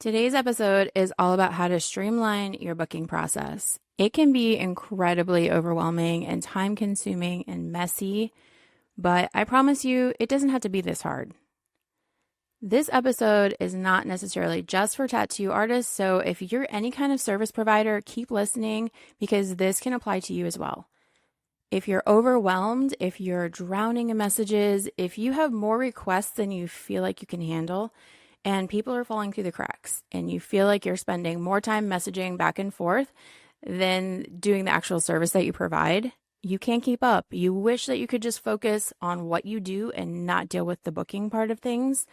Today's episode is all about how to streamline your booking process. It can be incredibly overwhelming and time consuming and messy, but I promise you, it doesn't have to be this hard. This episode is not necessarily just for tattoo artists, so if you're any kind of service provider, keep listening because this can apply to you as well. If you're overwhelmed, if you're drowning in messages, if you have more requests than you feel like you can handle, and people are falling through the cracks, and you feel like you're spending more time messaging back and forth than doing the actual service that you provide, you can't keep up. You wish that you could just focus on what you do and not deal with the booking part of things.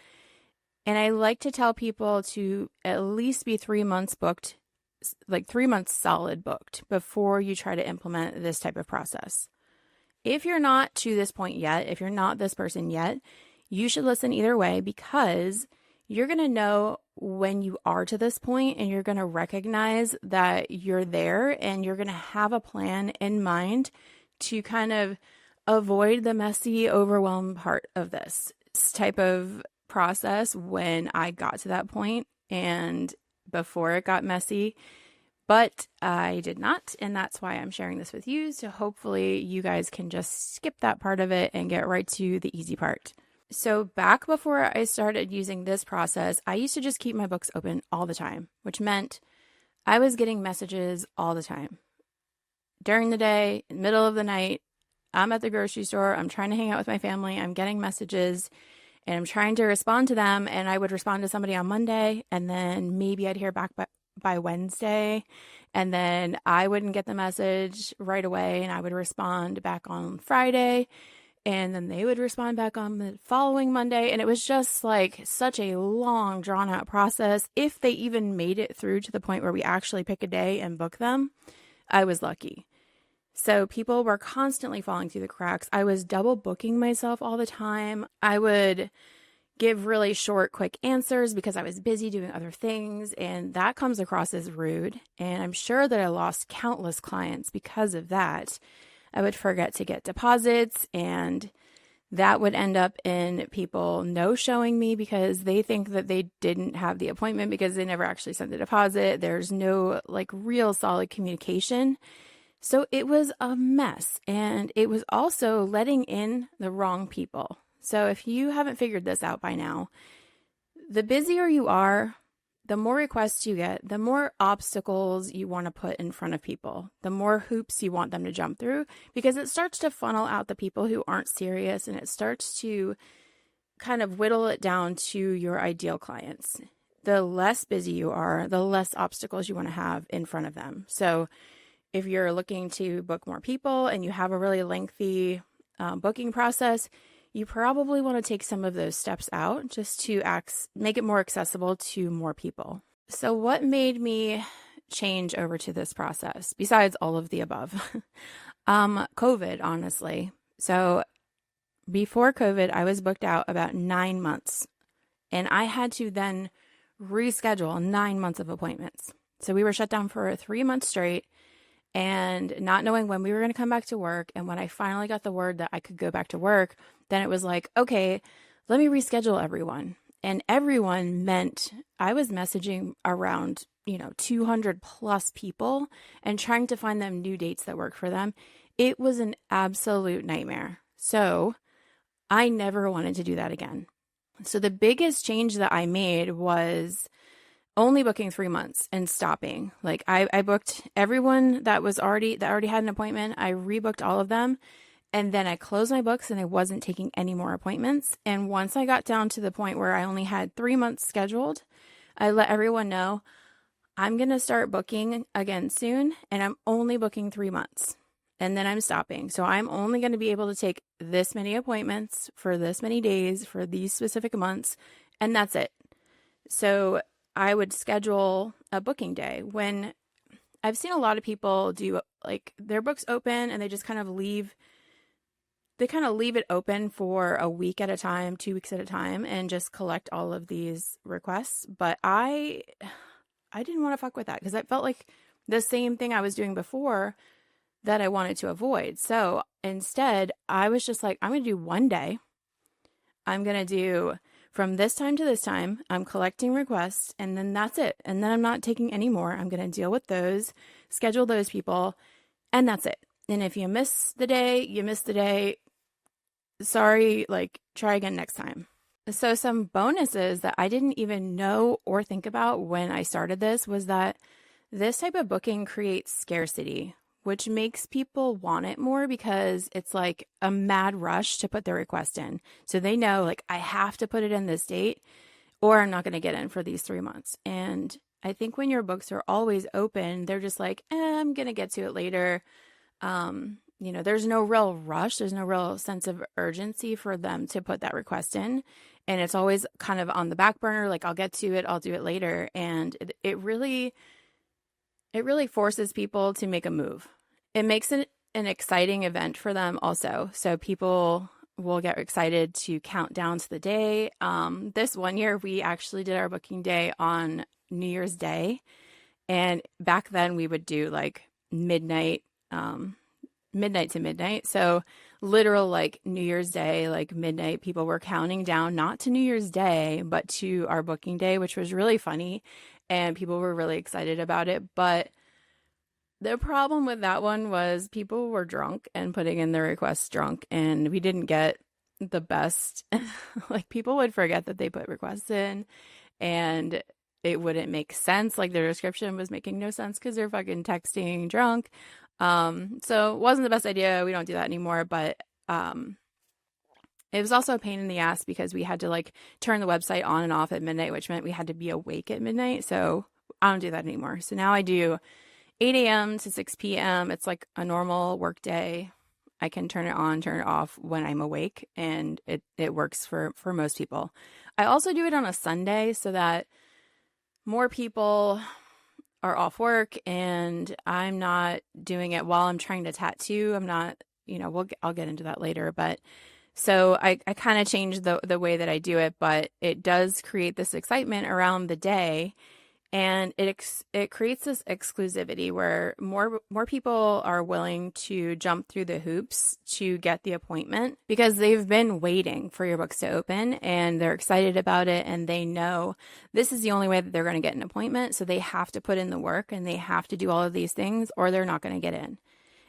And I like to tell people to at least be 3 months booked, like 3 months solid booked before you try to implement this type of process. If you're not to this point yet, if you're not this person yet, you should listen either way because you're going to know when you are to this point and you're going to recognize that you're there and you're going to have a plan in mind to kind of avoid the messy, overwhelmed part of this type of process when I got to that point and before it got messy. But I did not, and that's why I'm sharing this with you. So hopefully you guys can just skip that part of it and get right to the easy part. So back before I started using this process, I used to just keep my books open all the time, which meant I was getting messages all the time. During the day, in the middle of the night, I'm at the grocery store, I'm trying to hang out with my family, I'm getting messages, and I'm trying to respond to them, and I would respond to somebody on Monday, and then maybe I'd hear back by Wednesday, and then I wouldn't get the message right away, and I would respond back on Friday, and then they would respond back on the following Monday. And it was just like such a long, drawn out process. If they even made it through to the point where we actually pick a day and book them, I was lucky. So people were constantly falling through the cracks. I was double booking myself all the time. I would give really short, quick answers because I was busy doing other things. And that comes across as rude. And I'm sure that I lost countless clients because of that. I would forget to get deposits, and that would end up in people no-showing me because they think that they didn't have the appointment because they never actually sent the deposit. There's no real solid communication. So it was a mess, and it was also letting in the wrong people. So if you haven't figured this out by now, the busier you are, the more requests you get, the more obstacles you want to put in front of people, the more hoops you want them to jump through, because it starts to funnel out the people who aren't serious, and it starts to kind of whittle it down to your ideal clients. The less busy you are, the less obstacles you want to have in front of them. So if you're looking to book more people and you have a really lengthy booking process, you probably want to take some of those steps out just to make it more accessible to more people. So what made me change over to this process, besides all of the above? COVID, honestly. So before COVID, I was booked out about 9 months, and I had to then reschedule 9 months of appointments. So we were shut down for 3 months straight, and not knowing when we were going to come back to work. And when I finally got the word that I could go back to work, then it was like, okay, let me reschedule everyone. And everyone meant I was messaging around, 200 plus people and trying to find them new dates that worked for them. It was an absolute nightmare. So I never wanted to do that again. So the biggest change that I made was only booking 3 months and stopping. I booked everyone that already had an appointment. I rebooked all of them. And then I closed my books and I wasn't taking any more appointments. And once I got down to the point where I only had 3 months scheduled, I let everyone know I'm going to start booking again soon. And I'm only booking 3 months. And then I'm stopping. So I'm only going to be able to take this many appointments for this many days for these specific months. And that's it. So I would schedule a booking day when I've seen a lot of people do their books open and they just kind of leave it open for a week at a time, 2 weeks at a time, and just collect all of these requests. But I didn't want to fuck with that because it felt like the same thing I was doing before that I wanted to avoid. So instead, I was just like, I'm going to do one day. I'm going to do from this time to this time, I'm collecting requests, and then that's it. And then I'm not taking any more. I'm going to deal with those, schedule those people, and that's it. And if you miss the day, you miss the day. Sorry, like, try again next time. So some bonuses that I didn't even know or think about when I started this was that this type of booking creates scarcity, which makes people want it more because it's like a mad rush to put their request in. So they know, like, I have to put it in this date or I'm not going to get in for these 3 months. And I think when your books are always open, they're just like, I'm going to get to it later. There's no real rush. There's no real sense of urgency for them to put that request in. And it's always kind of on the back burner, like, I'll get to it, I'll do it later. And it really forces people to make a move. It makes an exciting event for them also. So people will get excited to count down to the day. This one year, we actually did our booking day on New Year's Day. And back then we would do like midnight to midnight. So literal like New Year's Day, like midnight, people were counting down, not to New Year's Day, but to our booking day, which was really funny. And people were really excited about it. But the problem with that one was people were drunk and putting in their requests drunk, and we didn't get the best. Like, people would forget that they put requests in, and it wouldn't make sense. Like, their description was making no sense because they're fucking texting drunk. So it wasn't the best idea. We don't do that anymore, but it was also a pain in the ass because we had to like turn the website on and off at midnight, which meant we had to be awake at midnight. So I don't do that anymore. So now I do 8 a.m. to 6 p.m. It's like a normal work day. I can turn it on, turn it off when I'm awake, and it works for most people. I also do it on a Sunday so that more people are off work and I'm not doing it while I'm trying to tattoo. I'm not, I'll get into that later, but so I kind of changed the way that I do it, but it does create this excitement around the day. And it creates this exclusivity where more people are willing to jump through the hoops to get the appointment because they've been waiting for your books to open and they're excited about it and they know this is the only way that they're going to get an appointment. So they have to put in the work and they have to do all of these things or they're not going to get in.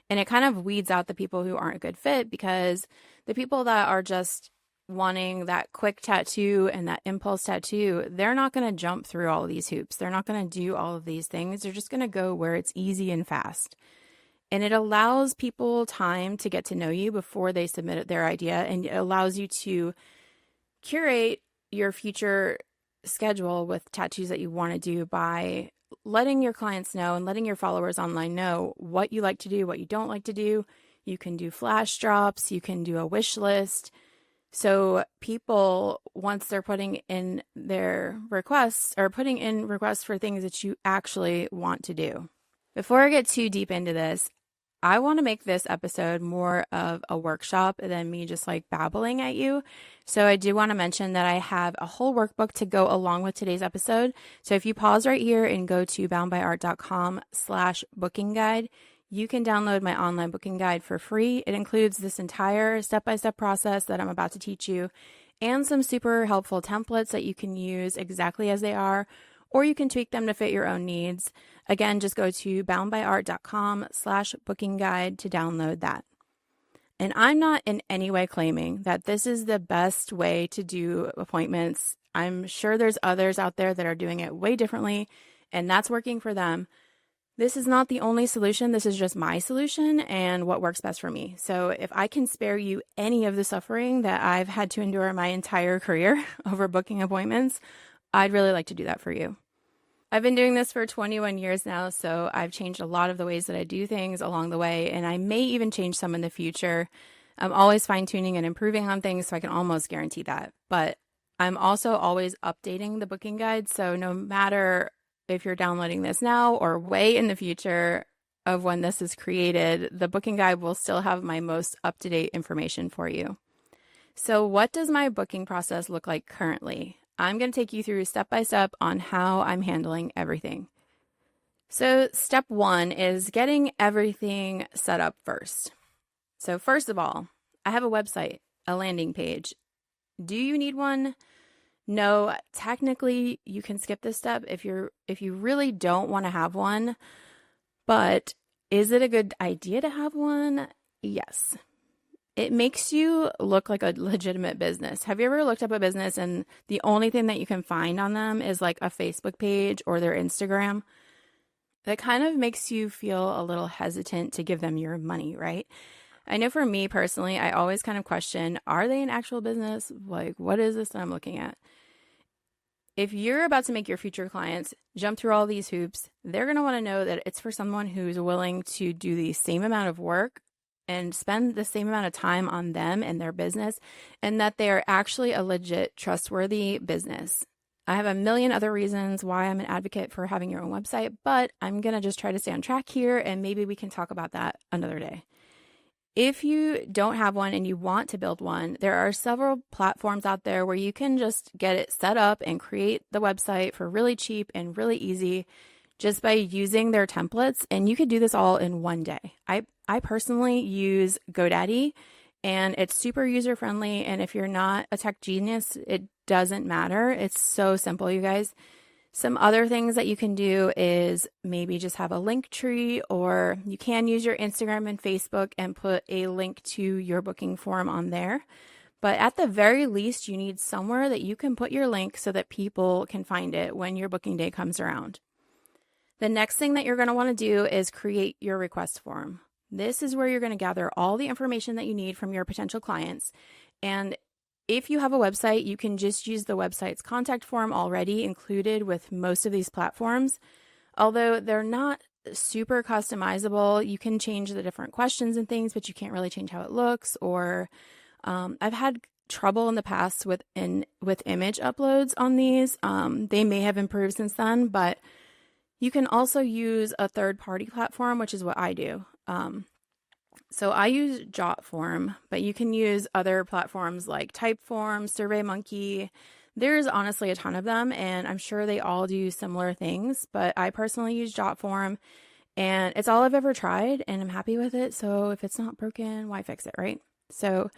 And it kind of weeds out the people who aren't a good fit because the people that are just wanting that quick tattoo and that impulse tattoo, they're not going to jump through all of these hoops. They're not going to do all of these things. They're just going to go where it's easy and fast. And it allows people time to get to know you before they submit their idea. And it allows you to curate your future schedule with tattoos that you want to do by letting your clients know and letting your followers online know what you like to do, what you don't like to do. You can do flash drops. You can do a wish list. So people, once they're putting in their requests or putting in requests for things that you actually want to do. Before I get too deep into this, I want to make this episode more of a workshop than me just like babbling at you. So I do want to mention that I have a whole workbook to go along with today's episode. So if you pause right here and go to boundbyart.com/booking guide, you can download my online booking guide for free. It includes this entire step-by-step process that I'm about to teach you and some super helpful templates that you can use exactly as they are, or you can tweak them to fit your own needs. Again, just go to boundbyart.com/booking guide to download that. And I'm not in any way claiming that this is the best way to do appointments. I'm sure there's others out there that are doing it way differently, and that's working for them. This is not the only solution. This is just my solution and what works best for me. So if I can spare you any of the suffering that I've had to endure my entire career over booking appointments, I'd really like to do that for you. I've been doing this for 21 years now, so I've changed a lot of the ways that I do things along the way, and I may even change some in the future. I'm always fine-tuning and improving on things, so I can almost guarantee that. But I'm also always updating the booking guide, so no matter if you're downloading this now or way in the future of when this is created, the booking guide will still have my most up-to-date information for you. So what does my booking process look like currently? I'm going to take you through step by step on how I'm handling everything. So step one is getting everything set up first. So first of all, I have a website, a landing page. Do you need one? No, technically you can skip this step if you really don't want to have one, but is it a good idea to have one? Yes. It makes you look like a legitimate business. Have you ever looked up a business and the only thing that you can find on them is like a Facebook page or their Instagram? That kind of makes you feel a little hesitant to give them your money, right? I know for me personally, I always kind of question, are they an actual business? Like, what is this that I'm looking at? If you're about to make your future clients jump through all these hoops, they're going to want to know that it's for someone who's willing to do the same amount of work and spend the same amount of time on them and their business, and that they are actually a legit, trustworthy business. I have a million other reasons why I'm an advocate for having your own website, but I'm going to just try to stay on track here, and maybe we can talk about that another day. If you don't have one and you want to build one, there are several platforms out there where you can just get it set up and create the website for really cheap and really easy just by using their templates. And you could do this all in one day. I personally use GoDaddy, and it's super user friendly. And if you're not a tech genius, it doesn't matter. It's so simple, you guys. Some other things that you can do is maybe just have a link tree, or you can use your Instagram and Facebook and put a link to your booking form on there. But at the very least, you need somewhere that you can put your link so that people can find it when your booking day comes around. The next thing that you're going to want to do is create your request form. This is where you're going to gather all the information that you need from your potential clients. And if you have a website, you can just use the website's contact form already included with most of these platforms. Although they're not super customizable, you can change the different questions and things, but you can't really change how it looks. Or I've had trouble in the past with image uploads on these. They may have improved since then, but you can also use a third-party platform, which is what I do. So I use Jotform, but you can use other platforms like Typeform, SurveyMonkey. There's honestly a ton of them, and I'm sure they all do similar things, but I personally use Jotform, and it's all I've ever tried, and I'm happy with it. So if it's not broken, why fix it, right? So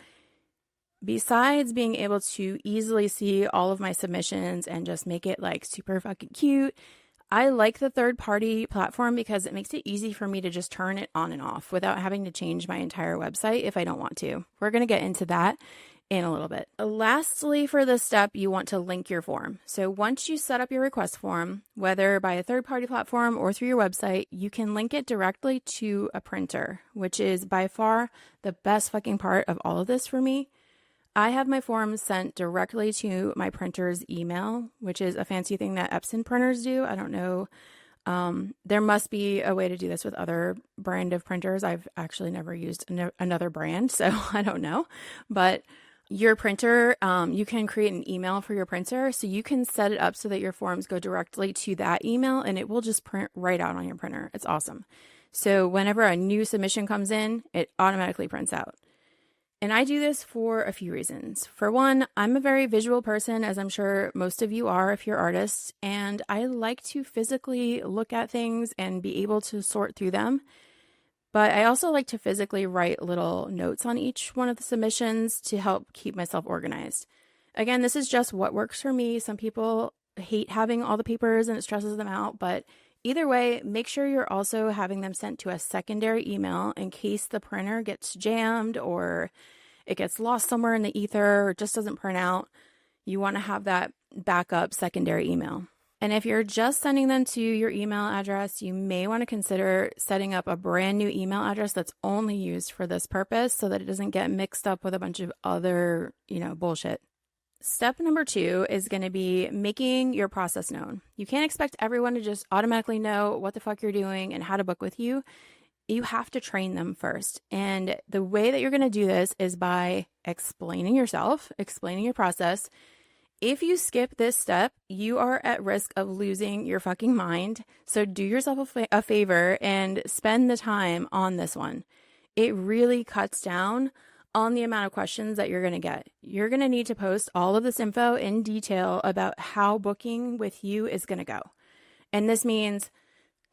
besides being able to easily see all of my submissions and just make it like super fucking cute, I like the third-party platform because it makes it easy for me to just turn it on and off without having to change my entire website if I don't want to. We're going to get into that in a little bit. Lastly, for this step, you want to link your form. So once you set up your request form, whether by a third-party platform or through your website, you can link it directly to a printer, which is by far the best fucking part of all of this for me. I have my forms sent directly to my printer's email, which is a fancy thing that Epson printers do. I don't know. There must be a way to do this with other brand of printers. I've actually never used another brand, so I don't know. But your printer, you can create an email for your printer, so you can set it up so that your forms go directly to that email, and it will just print right out on your printer. It's awesome. So whenever a new submission comes in, it automatically prints out. And I do this for a few reasons. For one, I'm a very visual person, as I'm sure most of you are if you're artists, and I like to physically look at things and be able to sort through them. But I also like to physically write little notes on each one of the submissions to help keep myself organized. Again, this is just what works for me. Some people hate having all the papers and it stresses them out, but either way, make sure you're also having them sent to a secondary email in case the printer gets jammed or it gets lost somewhere in the ether or just doesn't print out. You want to have that backup secondary email. And if you're just sending them to your email address, you may want to consider setting up a brand new email address that's only used for this purpose so that it doesn't get mixed up with a bunch of other, bullshit. Step number 2 is going to be making your process known. You can't expect everyone to just automatically know what the fuck you're doing and how to book with you. You have to train them first. And the way that you're going to do this is by explaining yourself, explaining your process. If you skip this step, you are at risk of losing your fucking mind. So do yourself a favor and spend the time on this one. It really cuts down on the amount of questions that you're going to get. You're going to need to post all of this info in detail about how booking with you is going to go. And this means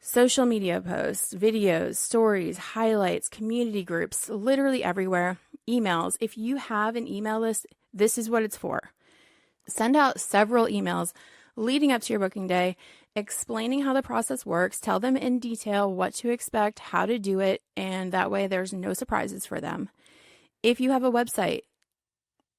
social media posts, videos, stories, highlights, community groups, literally everywhere, emails. If you have an email list, this is what it's for. Send out several emails leading up to your booking day, explaining how the process works. Tell them in detail what to expect, how to do it, and that way there's no surprises for them. If you have a website,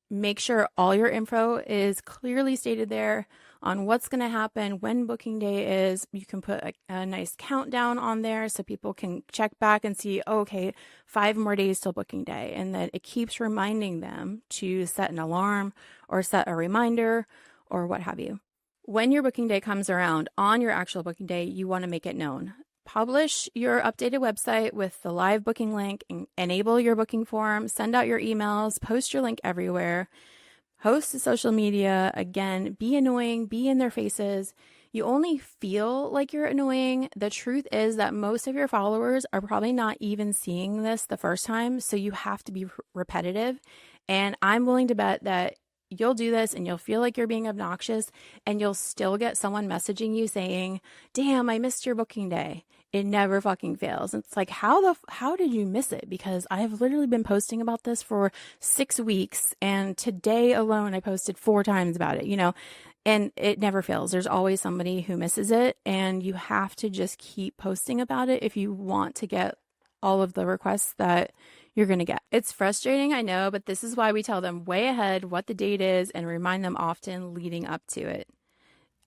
make sure all your info is clearly stated there on what's going to happen, when booking day is. You can put a nice countdown on there so people can check back and see, oh, okay, 5 more days till booking day. And that it keeps reminding them to set an alarm or set a reminder or what have you. When your booking day comes around, on your actual booking day, you want to make it known. Publish your updated website with the live booking link, and enable your booking form, send out your emails, post your link everywhere, host to social media. Again, be annoying, be in their faces. You only feel like you're annoying. The truth is that most of your followers are probably not even seeing this the first time, so you have to be repetitive. And I'm willing to bet that you'll do this and you'll feel like you're being obnoxious, and you'll still get someone messaging you saying, damn, I missed your booking day. It never fucking fails. It's like, how did you miss it? Because I have literally been posting about this for 6 weeks, and today alone I posted 4 times about it, and it never fails. There's always somebody who misses it, and you have to just keep posting about it if you want to get all of the requests that you're going to get. It's frustrating, I know, but this is why we tell them way ahead what the date is and remind them often leading up to it.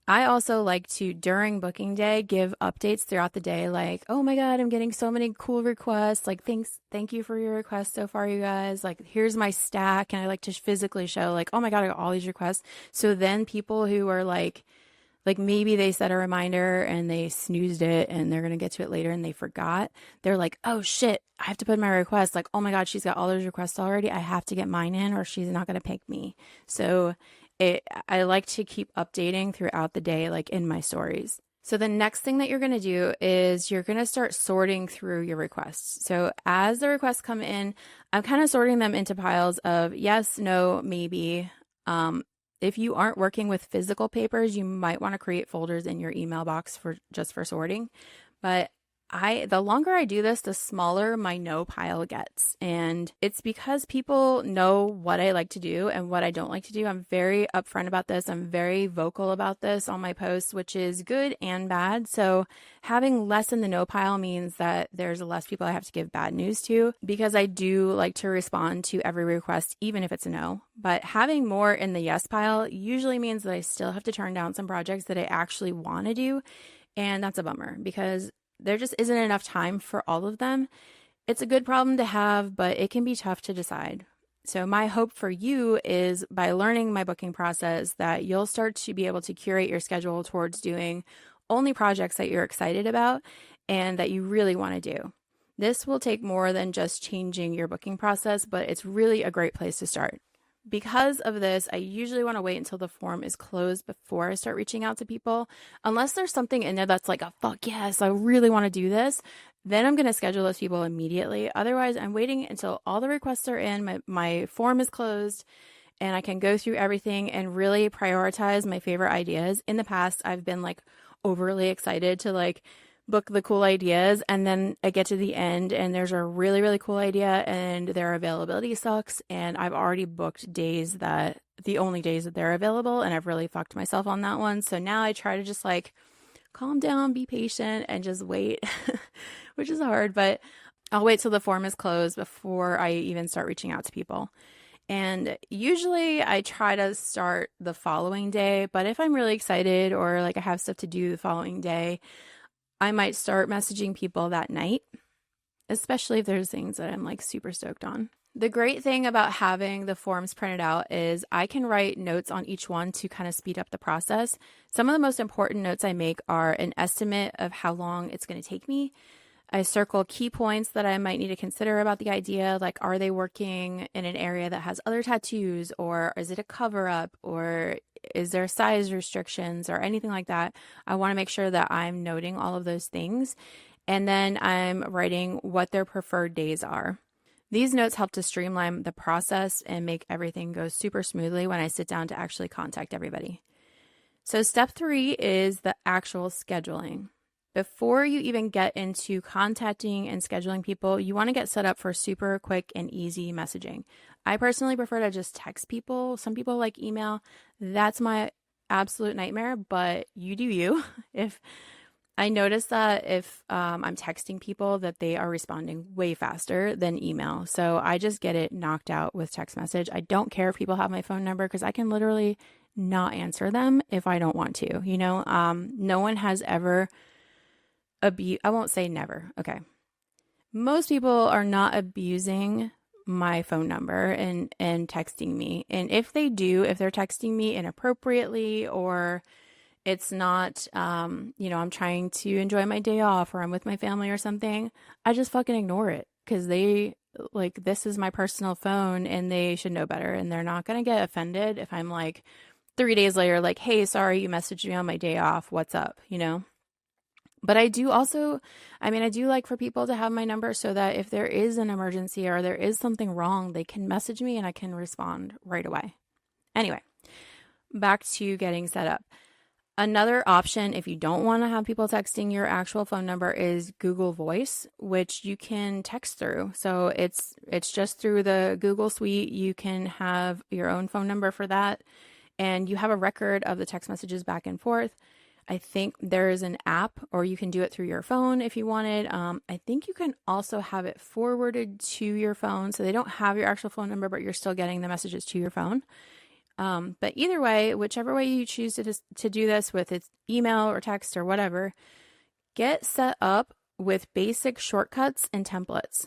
I also like to, during booking day, give updates throughout the day, like, oh my God, I'm getting so many cool requests. Like, thank you for your requests so far, you guys. Like, here's my stack. And I like to physically show, like, oh my God, I got all these requests. So then people who are like maybe they set a reminder and they snoozed it and they're going to get to it later and they forgot. They're like, oh shit, I have to put in my request. Like, oh my God, she's got all those requests already. I have to get mine in or she's not going to pick me. So I like to keep updating throughout the day, like in my stories. So the next thing that you're going to do is you're going to start sorting through your requests. So as the requests come in, I'm kind of sorting them into piles of yes, no, maybe. If you aren't working with physical papers, you might want to create folders in your email box for sorting. But the longer I do this, the smaller my no pile gets. And it's because people know what I like to do and what I don't like to do. I'm very upfront about this. I'm very vocal about this on my posts, which is good and bad. So having less in the no pile means that there's less people I have to give bad news to, because I do like to respond to every request, even if it's a no. But having more in the yes pile usually means that I still have to turn down some projects that I actually want to do. And that's a bummer because there just isn't enough time for all of them. It's a good problem to have, but it can be tough to decide. So my hope for you is by learning my booking process that you'll start to be able to curate your schedule towards doing only projects that you're excited about and that you really want to do. This will take more than just changing your booking process, but it's really a great place to start. Because of this, I usually want to wait until the form is closed before I start reaching out to people. Unless there's something in there that's like, oh, fuck yes, I really want to do this. Then I'm going to schedule those people immediately. Otherwise, I'm waiting until all the requests are in, my form is closed, and I can go through everything and really prioritize my favorite ideas. In the past, I've been like overly excited to like book the cool ideas, and then I get to the end and there's a really, really cool idea and their availability sucks, and I've already booked the only days that they're available, and I've really fucked myself on that one. So now I try to just like calm down, be patient, and just wait, which is hard, but I'll wait till the form is closed before I even start reaching out to people. And usually I try to start the following day, but if I'm really excited or like I have stuff to do the following day, I might start messaging people that night, especially if there's things that I'm like super stoked on. The great thing about having the forms printed out is I can write notes on each one to kind of speed up the process. Some of the most important notes I make are an estimate of how long it's going to take me. I circle key points that I might need to consider about the idea, like are they working in an area that has other tattoos, or is it a cover up, or is there size restrictions or anything like that. I want to make sure that I'm noting all of those things. And then I'm writing what their preferred days are. These notes help to streamline the process and make everything go super smoothly when I sit down to actually contact everybody. So step 3 is the actual scheduling. Before you even get into contacting and scheduling people, you want to get set up for super quick and easy messaging. I personally prefer to just text people. Some people like email. That's my absolute nightmare, but you do you. If I notice that if I'm texting people that they are responding way faster than email. So I just get it knocked out with text message. I don't care if people have my phone number because I can literally not answer them if I don't want to. No one has ever I won't say never. Okay. Most people are not abusing my phone number and texting me. And if they do, if they're texting me inappropriately or it's not, I'm trying to enjoy my day off or I'm with my family or something, I just fucking ignore it because this is my personal phone and they should know better. And they're not going to get offended if I'm like 3 days later, like, hey, sorry, you messaged me on my day off. What's up? But I do also, I do like for people to have my number so that if there is an emergency or there is something wrong, they can message me and I can respond right away. Anyway, back to getting set up. Another option, if you don't want to have people texting your actual phone number, is Google Voice, which you can text through. So it's just through the Google Suite. You can have your own phone number for that, and you have a record of the text messages back and forth. I think there is an app, or you can do it through your phone if you wanted. I think you can also have it forwarded to your phone, so they don't have your actual phone number, but you're still getting the messages to your phone. But either way, whichever way you choose to do this with, it's email or text or whatever, get set up with basic shortcuts and templates.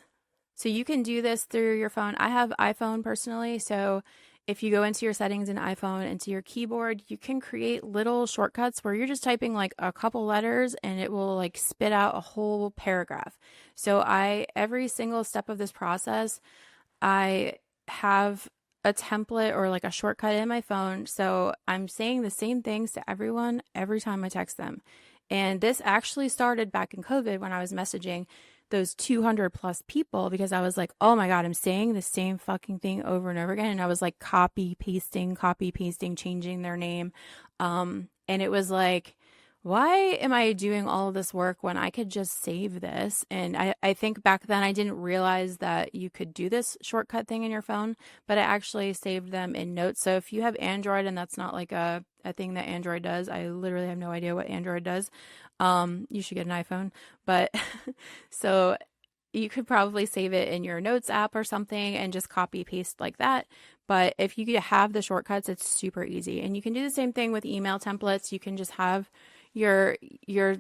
So you can do this through your phone. I have iPhone personally, so if you go into your settings in iPhone, into your keyboard, you can create little shortcuts where you're just typing like a couple letters and it will like spit out a whole paragraph. So every single step of this process, I have a template or like a shortcut in my phone. So I'm saying the same things to everyone every time I text them. And this actually started back in COVID when I was messaging those 200 plus people because I was like, oh my God, I'm saying the same fucking thing over and over again. And I was like copy pasting, changing their name. And it was like, why am I doing all of this work when I could just save this? And I think back then I didn't realize that you could do this shortcut thing in your phone, but I actually saved them in notes. So if you have Android and that's not like a thing that Android does, I literally have no idea what Android does. You should get an iPhone, but so you could probably save it in your notes app or something and just copy paste like that. But if you have the shortcuts, it's super easy. And you can do the same thing with email templates. You can just have your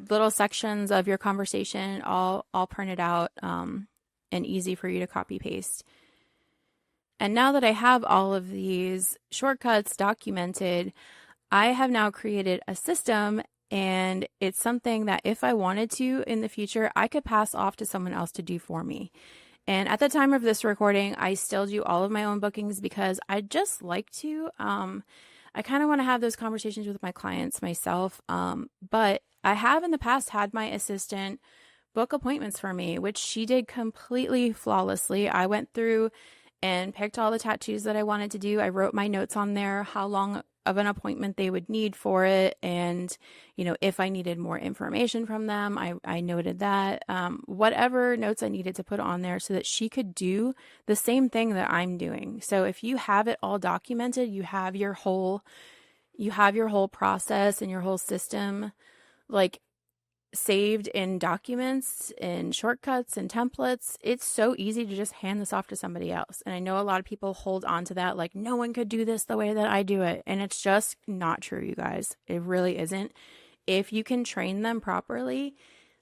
little sections of your conversation all printed out and easy for you to copy paste. And now that I have all of these shortcuts documented, I have now created a system, and it's something that if I wanted to in the future, I could pass off to someone else to do for me. And at the time of this recording, I still do all of my own bookings because I just like to. I kind of want to have those conversations with my clients myself. But I have in the past had my assistant book appointments for me, which she did completely flawlessly. I went through and picked all the tattoos that I wanted to do. I wrote my notes on there, how long of an appointment they would need for it. And, if I needed more information from them, I noted that, whatever notes I needed to put on there so that she could do the same thing that I'm doing. So if you have it all documented, you have your whole process and your whole system, like saved in documents and shortcuts and templates, it's so easy to just hand this off to somebody else. And I know a lot of people hold on to that, like no one could do this the way that I do it. And it's just not true, you guys. It really isn't. If you can train them properly,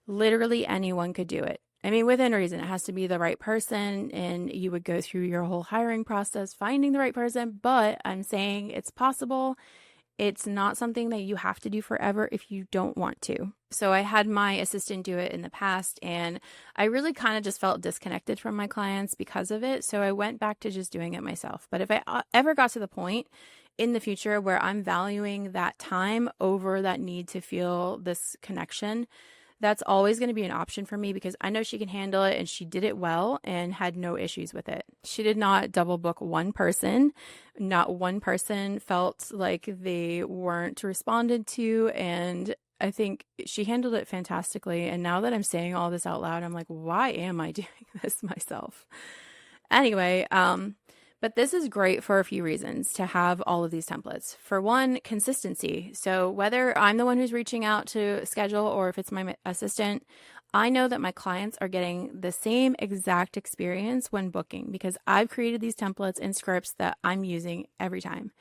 literally anyone could do it. I mean, within reason, it has to be the right person, and you would go through your whole hiring process, finding the right person. But I'm saying it's possible. It's not something that you have to do forever if you don't want to. So I had my assistant do it in the past, and I really kind of just felt disconnected from my clients because of it. So I went back to just doing it myself. But if I ever got to the point in the future where I'm valuing that time over that need to feel this connection, that's always going to be an option for me because I know she can handle it, and she did it well and had no issues with it. She did not double book one person. Not one person felt like they weren't responded to, and I think she handled it fantastically. And now that I'm saying all this out loud, I'm like, why am I doing this myself? Anyway, but But this is great for a few reasons to have all of these templates. For one, consistency. So whether I'm the one who's reaching out to schedule or if it's my assistant, I know that my clients are getting the same exact experience when booking because I've created these templates and scripts that I'm using every time.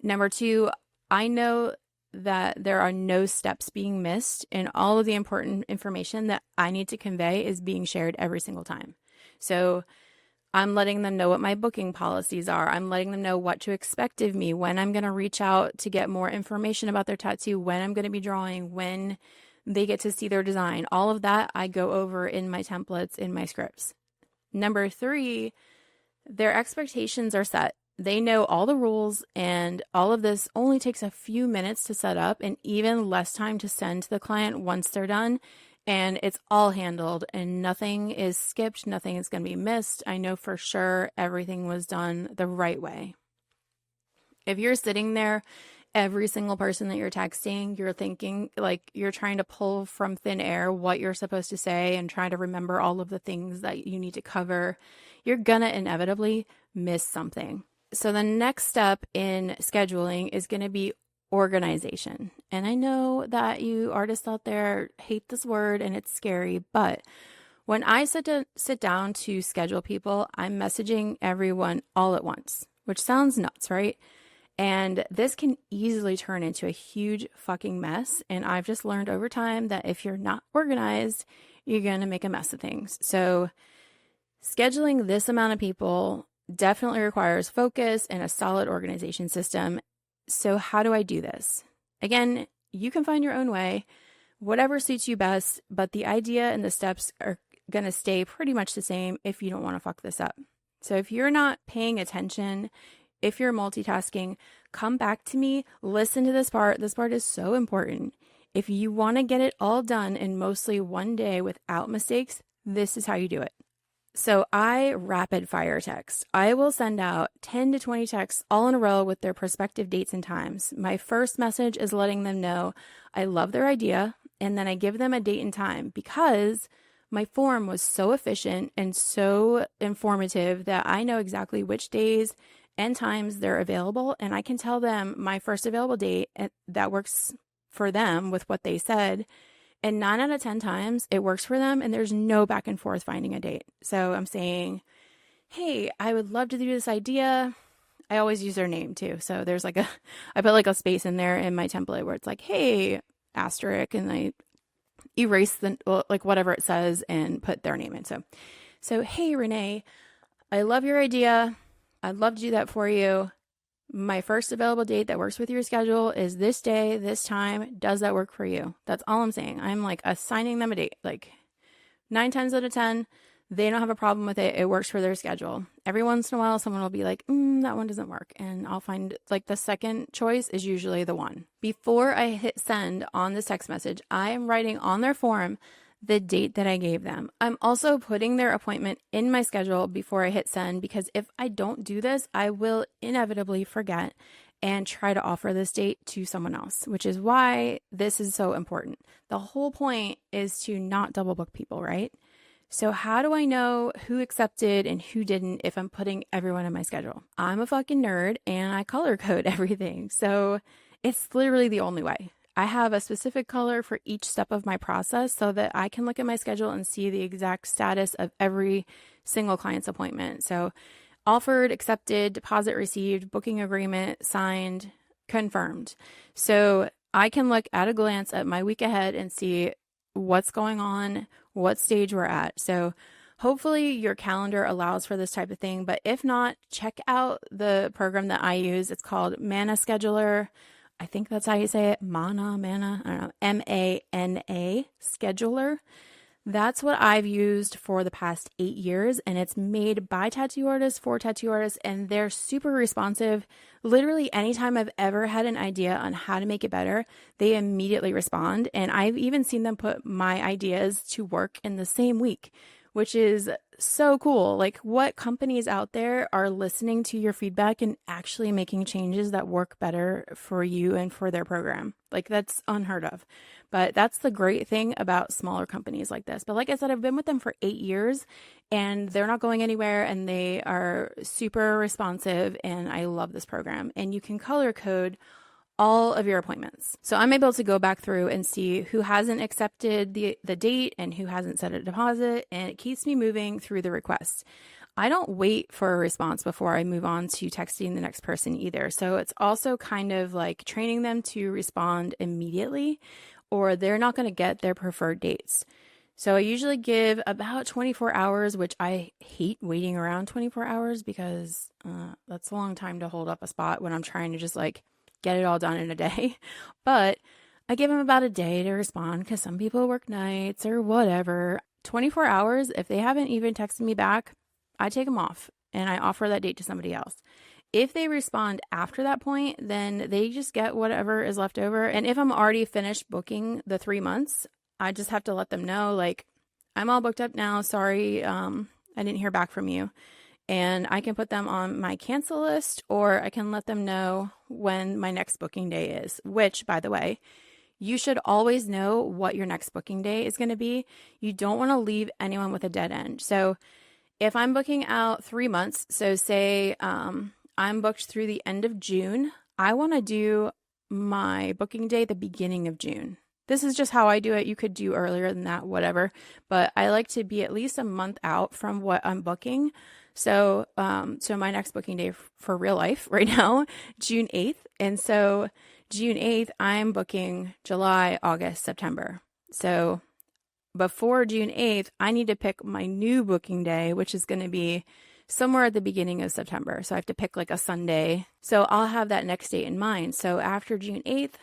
Number two, I know that there are no steps being missed and all of the important information that I need to convey is being shared every single time. So I'm letting them know what my booking policies are. I'm letting them know what to expect of me, when I'm going to reach out to get more information about their tattoo, when I'm going to be drawing, when they get to see their design. All of that I go over in my templates, in my scripts. Number three, their expectations are set. They know all the rules, and all of this only takes a few minutes to set up and even less time to send to the client once they're done. And it's all handled and nothing is skipped. Nothing is going to be missed. I know for sure everything was done the right way. If you're sitting there, every single person that you're texting, you're thinking like you're trying to pull from thin air what you're supposed to say and trying to remember all of the things that you need to cover, you're going to inevitably miss something. So the next step in scheduling is going to be organization. And I know that you artists out there hate this word and it's scary, but when I sit down to schedule people, I'm messaging everyone all at once, which sounds nuts, right? And this can easily turn into a huge fucking mess. And I've just learned over time that if you're not organized, you're going to make a mess of things. So scheduling this amount of people definitely requires focus and a solid organization system. So how do I do this? Again, you can find your own way, whatever suits you best, but the idea and the steps are going to stay pretty much the same if you don't want to fuck this up. So if you're not paying attention, if you're multitasking, come back to me, listen to this part. This part is so important. If you want to get it all done in mostly one day without mistakes, this is how you do it. So I rapid fire text. I will send out 10 to 20 texts all in a row with their prospective dates and times. My first message is letting them know I love their idea, and then I give them a date and time because my form was so efficient and so informative that I know exactly which days and times they're available, and I can tell them my first available date that works for them with what they said. And 9 out of 10 times it works for them and there's no back and forth finding a date. So I'm saying, hey, I would love to do this idea. I always use their name too. So there's I put like a space in there in my template where it's like, hey, asterisk, and I erase whatever it says and put their name in. So hey, Renee, I love your idea. I'd love to do that for you. My first available date that works with your schedule is this day, this time. Does that work for you? That's all I'm saying. I'm assigning them a date. 9 times out of 10, they don't have a problem with it. It works for their schedule. Every once in a while, someone will be like, that one doesn't work. And I'll find the second choice is usually the one. Before I hit send on this text message, I am writing on their form the date that I gave them. I'm also putting their appointment in my schedule before I hit send because if I don't do this, I will inevitably forget and try to offer this date to someone else, which is why this is so important. The whole point is to not double book people, right? So how do I know who accepted and who didn't if I'm putting everyone in my schedule? I'm a fucking nerd and I color code everything. So it's literally the only way. I have a specific color for each step of my process so that I can look at my schedule and see the exact status of every single client's appointment. So offered, accepted, deposit received, booking agreement, signed, confirmed. So I can look at a glance at my week ahead and see what's going on, what stage we're at. So hopefully your calendar allows for this type of thing, but if not, check out the program that I use. It's called Mana Scheduler. I think that's how you say it. Mana, I don't know, MANA Scheduler. That's what I've used for the past 8 years, and it's made by tattoo artists for tattoo artists, and they're super responsive. Literally anytime I've ever had an idea on how to make it better, they immediately respond, and I've even seen them put my ideas to work in the same week, which is so cool. Like, what companies out there are listening to your feedback and actually making changes that work better for you and for their program? Like, that's unheard of. But that's the great thing about smaller companies like this. But like I said, I've been with them for 8 years and they're not going anywhere and they are super responsive. And I love this program. And you can color code all of your appointments. So I'm able to go back through and see who hasn't accepted the date and who hasn't set a deposit, and it keeps me moving through the request. I don't wait for a response before I move on to texting the next person either. So it's also kind of like training them to respond immediately, or they're not going to get their preferred dates. So I usually give about 24 hours, which I hate waiting around 24 hours because that's a long time to hold up a spot when I'm trying to just like get it all done in a day. But I give them about a day to respond because some people work nights or whatever. 24 hours, if they haven't even texted me back, I take them off and I offer that date to somebody else. If they respond after that point, then they just get whatever is left over. And if I'm already finished booking the 3 months, I just have to let them know, like, I'm all booked up now. Sorry, I didn't hear back from you. And I can put them on my cancel list, or I can let them know when my next booking day is, which, by the way, you should always know what your next booking day is going to be. You don't want to leave anyone with a dead end. So if I'm booking out 3 months, so say I'm booked through the end of June, I want to do my booking day the beginning of June. This is just how I do it. You could do earlier than that, whatever. But I like to be at least a month out from what I'm booking. So my next booking day for real life right now, June 8th. And so June 8th, I'm booking July, August, September. So before June 8th, I need to pick my new booking day, which is going to be somewhere at the beginning of September. So I have to pick like a Sunday. So I'll have that next date in mind. So after June 8th,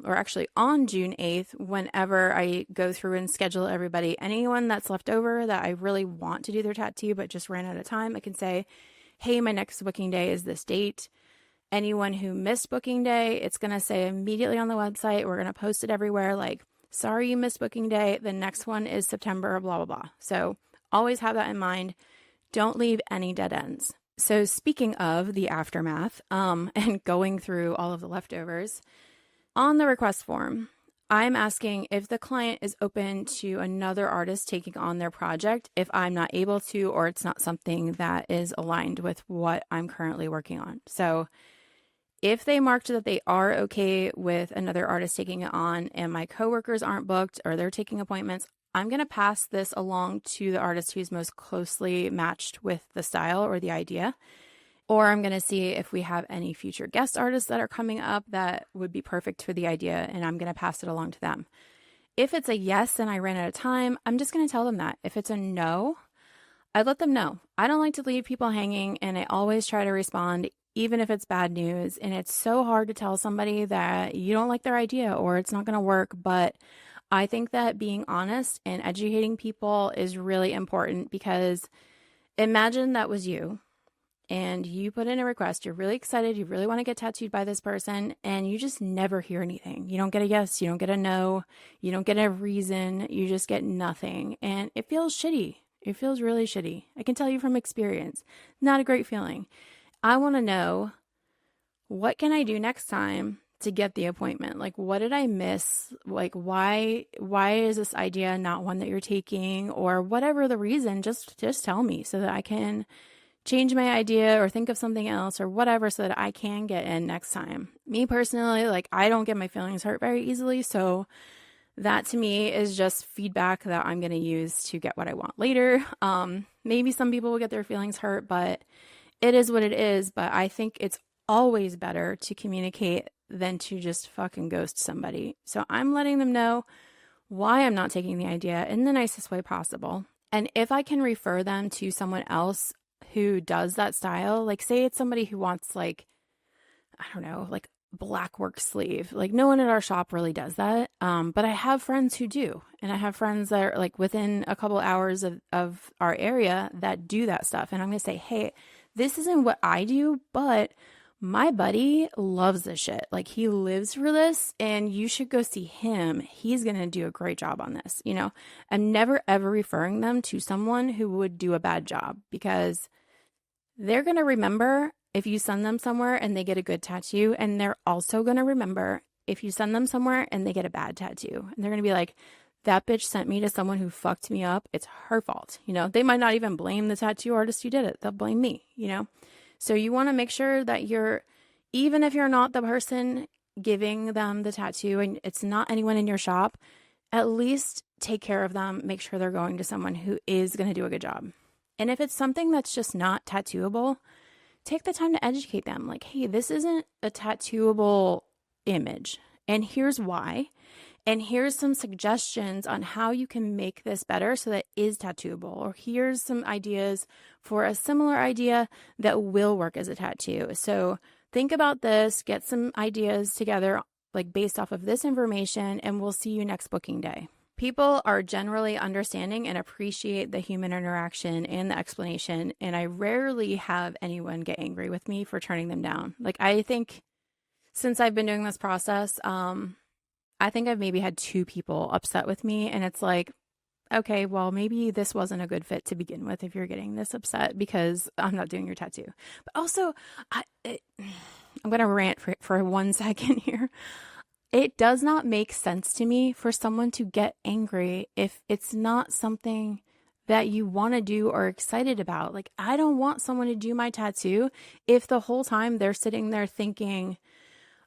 or actually on June 8th, whenever I go through and schedule everybody, anyone that's left over that I really want to do their tattoo but just ran out of time, I can say, hey, my next booking day is this date. Anyone who missed booking day, it's going to say immediately on the website, we're going to post it everywhere, like, sorry you missed booking day, the next one is September, blah, blah, blah. So always have that in mind. Don't leave any dead ends. So speaking of the aftermath and going through all of the leftovers, on the request form, I'm asking if the client is open to another artist taking on their project if I'm not able to, or it's not something that is aligned with what I'm currently working on. So if they marked that they are okay with another artist taking it on and my coworkers aren't booked or they're taking appointments, I'm going to pass this along to the artist who's most closely matched with the style or the idea. Or I'm going to see if we have any future guest artists that are coming up that would be perfect for the idea, and I'm going to pass it along to them. If it's a yes and I ran out of time, I'm just going to tell them that. If it's a no, I let them know. I don't like to leave people hanging, and I always try to respond, even if it's bad news. And it's so hard to tell somebody that you don't like their idea or it's not going to work, but I think that being honest and educating people is really important, because imagine that was you. And you put in a request, you're really excited, you really want to get tattooed by this person, and you just never hear anything. You don't get a yes, you don't get a no, you don't get a reason, you just get nothing. And it feels shitty. It feels really shitty. I can tell you from experience. Not a great feeling. I want to know, what can I do next time to get the appointment? Like, what did I miss? Like, why is this idea not one that you're taking? Or whatever the reason, just tell me so that I can change my idea or think of something else or whatever, so that I can get in next time. Me personally, like, I don't get my feelings hurt very easily. So that to me is just feedback that I'm going to use to get what I want later. Maybe some people will get their feelings hurt, but it is what it is. But I think it's always better to communicate than to just fucking ghost somebody. So I'm letting them know why I'm not taking the idea in the nicest way possible. And if I can refer them to someone else who does that style, like say it's somebody who wants, like, I don't know, like black work sleeve. Like, no one at our shop really does that. But I have friends who do. And I have friends that are like within a couple hours of our area that do that stuff. And I'm going to say, hey, this isn't what I do, but My buddy loves this shit. Like, he lives for this, and you should go see him. He's going to do a great job on this. I'm never ever referring them to someone who would do a bad job, because they're going to remember if you send them somewhere and they get a good tattoo, and they're also going to remember if you send them somewhere and they get a bad tattoo. And they're going to be like, that bitch sent me to someone who fucked me up. It's her fault. They might not even blame the tattoo artist who did it. They'll blame me. So you want to make sure that even if you're not the person giving them the tattoo and it's not anyone in your shop, at least take care of them. Make sure they're going to someone who is going to do a good job. And if it's something that's just not tattooable, take the time to educate them. Like, hey, this isn't a tattooable image, and here's why. And here's some suggestions on how you can make this better so that it is tattooable. Or here's some ideas for a similar idea that will work as a tattoo. So think about this, get some ideas together, like based off of this information, and we'll see you next booking day. People are generally understanding and appreciate the human interaction and the explanation. And I rarely have anyone get angry with me for turning them down. Like, I think since I've been doing this process, I think I've maybe had 2 people upset with me, and it's like, okay, well, maybe this wasn't a good fit to begin with if you're getting this upset because I'm not doing your tattoo. But also, I'm going to rant for 1 second here. It does not make sense to me for someone to get angry if it's not something that you want to do or excited about. Like, I don't want someone to do my tattoo if the whole time they're sitting there thinking,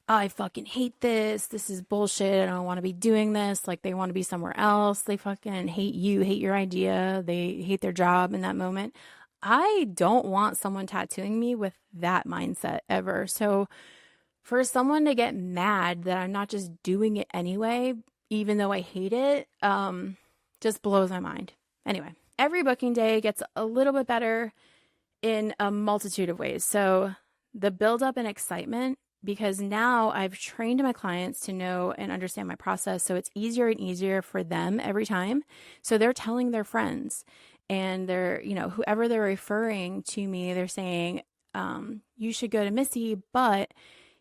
I fucking hate this. This is bullshit. I don't want to be doing this. Like, they want to be somewhere else. They fucking hate you, hate your idea. They hate their job in that moment. I don't want someone tattooing me with that mindset ever. So for someone to get mad that I'm not just doing it anyway, even though I hate it, just blows my mind. Anyway, every booking day gets a little bit better in a multitude of ways. So the buildup and excitement, because now I've trained my clients to know and understand my process. So it's easier and easier for them every time. So they're telling their friends, and they're, whoever they're referring to me, they're saying, you should go to Missi, but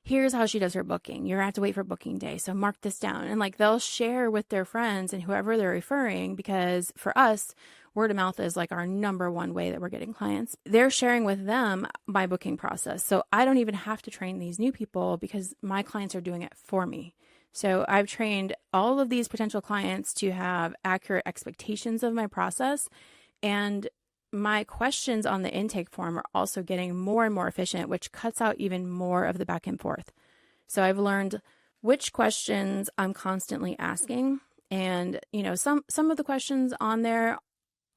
here's how she does her booking. You're going to have to wait for booking day. So mark this down. And like, they'll share with their friends and whoever they're referring, because for us, word of mouth is like our number one way that we're getting clients. They're sharing with them my booking process. So I don't even have to train these new people because my clients are doing it for me. So I've trained all of these potential clients to have accurate expectations of my process. And my questions on the intake form are also getting more and more efficient, which cuts out even more of the back and forth. So I've learned which questions I'm constantly asking. And, some of the questions on there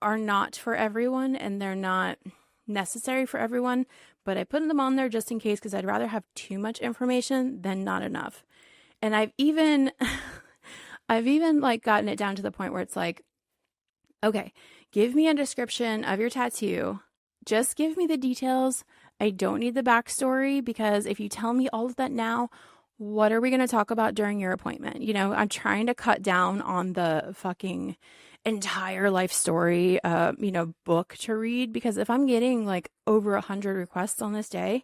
are not for everyone, and they're not necessary for everyone, but I put them on there just in case, because I'd rather have too much information than not enough. And I've even like gotten it down to the point where it's like, okay, give me a description of your tattoo. Just give me the details. I don't need the backstory, because if you tell me all of that now, what are we going to talk about during your appointment? I'm trying to cut down on the fucking entire life story, book to read, because if I'm getting like over 100 requests on this day,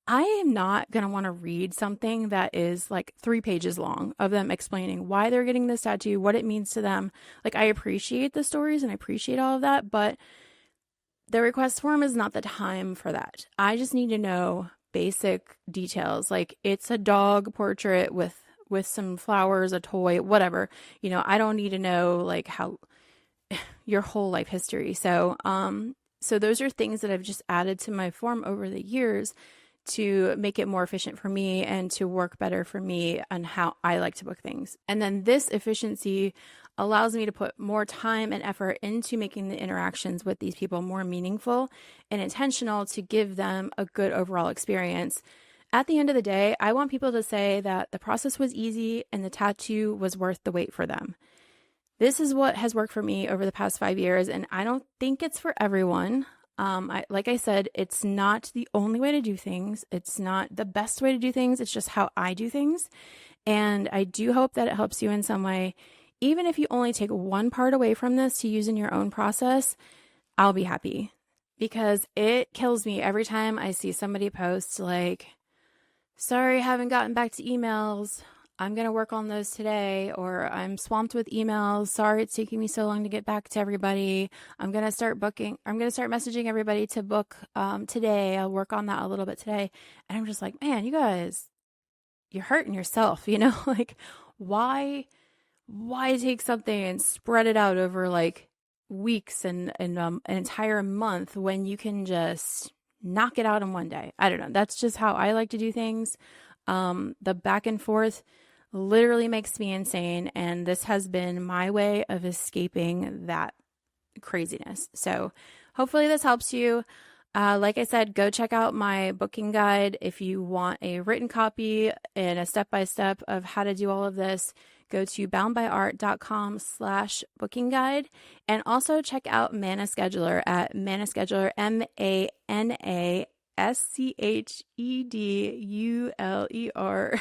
I am not going to want to read something that is like 3 pages long of them explaining why they're getting this tattoo, what it means to them. Like, I appreciate the stories and I appreciate all of that, but the request form is not the time for that. I just need to know basic details. Like, it's a dog portrait with some flowers, a toy, whatever. I don't need to know like how your whole life history. So those are things that I've just added to my form over the years to make it more efficient for me and to work better for me on how I like to book things. And then this efficiency allows me to put more time and effort into making the interactions with these people more meaningful and intentional to give them a good overall experience. At the end of the day, I want people to say that the process was easy and the tattoo was worth the wait for them. This is what has worked for me over the past 5 years, and I don't think it's for everyone. Like I said, it's not the only way to do things. It's not the best way to do things. It's just how I do things. And I do hope that it helps you in some way. Even if you only take one part away from this to use in your own process, I'll be happy, because it kills me every time I see somebody post like, sorry, I haven't gotten back to emails. I'm going to work on those today, or I'm swamped with emails. Sorry, it's taking me so long to get back to everybody. I'm going to start messaging everybody to book today. I'll work on that a little bit today. And I'm just like, man, you guys, you're hurting yourself, like why take something and spread it out over like weeks and an entire month when you can just knock it out in one day? I don't know. That's just how I like to do things. The back and forth literally makes me insane, and this has been my way of escaping that craziness. So hopefully this helps you. Like I said, go check out my booking guide. If you want a written copy and a step-by-step of how to do all of this, go to boundbyart.com/booking guide. And also check out Mana Scheduler at Mana Scheduler, ManaScheduler.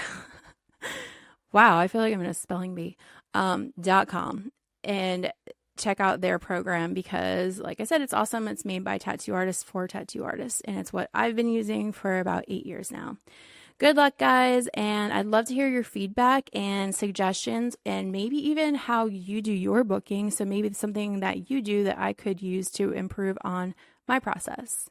Wow, I feel like I'm in a spelling bee. .com. And check out their program because, like I said, it's awesome. It's made by tattoo artists for tattoo artists, and it's what I've been using for about 8 years now. Good luck, guys, and I'd love to hear your feedback and suggestions and maybe even how you do your booking. So maybe it's something that you do that I could use to improve on my process.